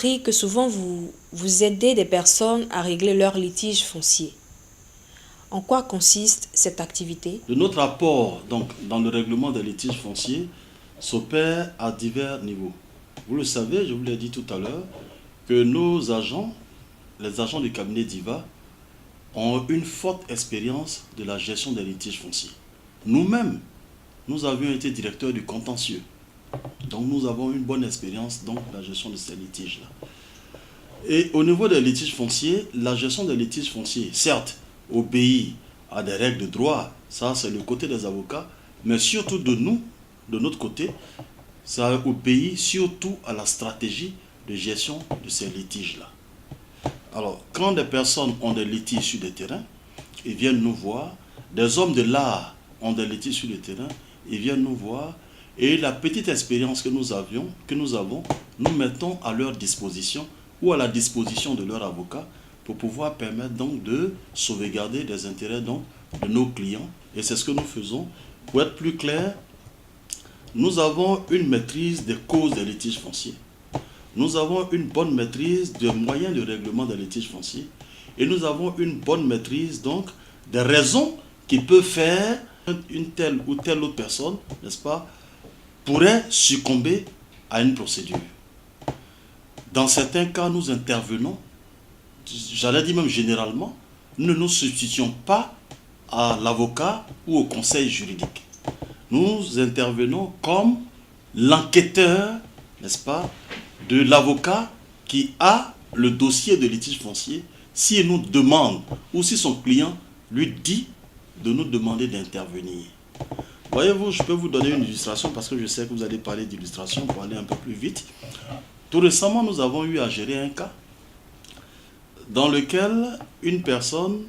appris que souvent vous aidez des personnes à régler leurs litiges fonciers. En quoi consiste cette activité? Notre apport donc, dans le règlement des litiges fonciers s'opère à divers niveaux. Vous le savez, je vous l'ai dit tout à l'heure, que nos agents, les agents du cabinet DIVA, ont une forte expérience de la gestion des litiges fonciers. Nous-mêmes, nous avions été directeurs du contentieux. Donc nous avons une bonne expérience dans la gestion de ces litiges-là. Et au niveau des litiges fonciers, la gestion des litiges fonciers, certes, obéit à des règles de droit, ça c'est le côté des avocats, mais surtout de nous, de notre côté, ça obéit surtout à la stratégie de gestion de ces litiges-là. Alors, quand des personnes ont des litiges sur des terrains, ils viennent nous voir, des hommes de l'art ont des litiges sur le terrain, ils viennent nous voir, et la petite expérience que nous avons, nous mettons à leur disposition ou à la disposition de leur avocat pour pouvoir permettre donc de sauvegarder les intérêts donc de nos clients. Et c'est ce que nous faisons. Pour être plus clair, nous avons une maîtrise des causes des litiges fonciers. Nous avons une bonne maîtrise des moyens de règlement des litiges fonciers. Et nous avons une bonne maîtrise donc des raisons qui peuvent faire une telle ou telle autre personne, n'est-ce pas, pourrait succomber à une procédure. Dans certains cas, nous intervenons, j'allais dire même généralement, nous ne nous substituons pas à l'avocat ou au conseil juridique. Nous intervenons comme l'enquêteur, n'est-ce pas, de l'avocat qui a le dossier de litige foncier, s'il nous demande ou si son client lui dit de nous demander d'intervenir. Voyez-vous, je peux vous donner une illustration parce que je sais que vous allez parler d'illustration pour aller un peu plus vite. Tout récemment, nous avons eu à gérer un cas dans lequel une personne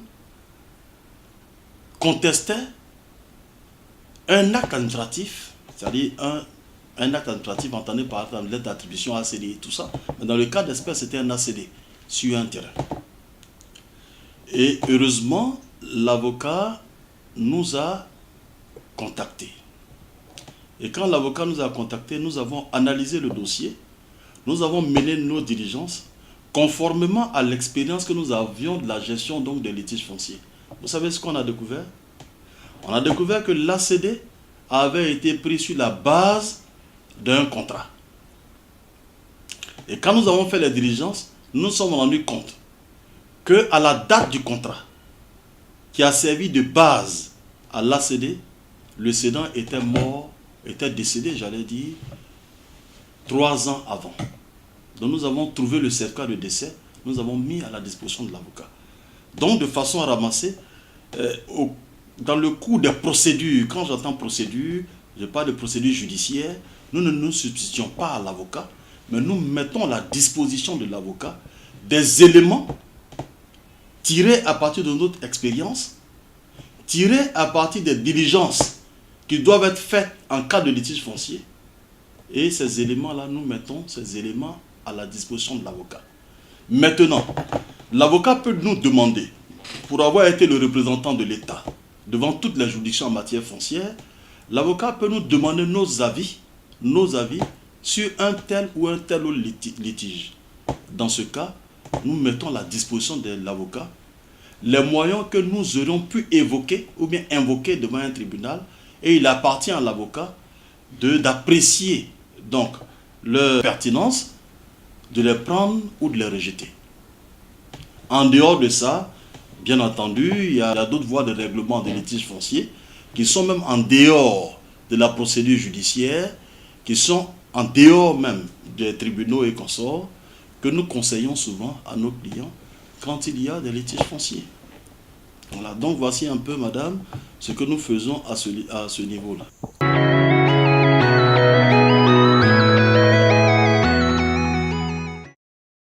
contestait un acte administratif, c'est-à-dire un acte administratif entendu par exemple lettre d'attribution ACD et tout ça. Mais dans le cas d'espèce, c'était un ACD sur un terrain. Et heureusement, l'avocat nous a contactés. Et quand l'avocat nous a contactés, nous avons analysé le dossier, nous avons mené nos diligences conformément à l'expérience que nous avions de la gestion donc des litiges fonciers. Vous savez ce qu'on a découvert? On a découvert que l'ACD avait été pris sur la base d'un contrat. Et quand nous avons fait les diligences, nous nous sommes rendus compte qu'à la date du contrat, qui a servi de base à l'ACD, le cédant était mort, était décédé, j'allais dire, 3 ans avant. Donc nous avons trouvé le certificat de décès, nous avons mis à la disposition de l'avocat. Donc de façon à ramasser, dans le cours des procédures, quand j'entends procédure, je parle de procédure judiciaire, nous ne nous substituons pas à l'avocat, mais nous mettons à la disposition de l'avocat des éléments tirés à partir de notre expérience, tirés à partir des diligences qui doivent être faites en cas de litige foncier. Et ces éléments-là, nous mettons ces éléments à la disposition de l'avocat. Maintenant, l'avocat peut nous demander, pour avoir été le représentant de l'État devant toutes les juridictions en matière foncière, l'avocat peut nous demander nos avis sur un tel ou un tel autre litige. Dans ce cas, nous mettons à la disposition de l'avocat les moyens que nous aurions pu évoquer ou bien invoquer devant un tribunal, et il appartient à l'avocat d'apprécier donc leur pertinence, de les prendre ou de les rejeter. En dehors de ça, bien entendu, il y a d'autres voies de règlement des litiges fonciers qui sont même en dehors de la procédure judiciaire, qui sont en dehors même des tribunaux et consorts, que nous conseillons souvent à nos clients quand il y a des litiges fonciers. Voilà, donc voici un peu, madame, ce que nous faisons à ce niveau-là.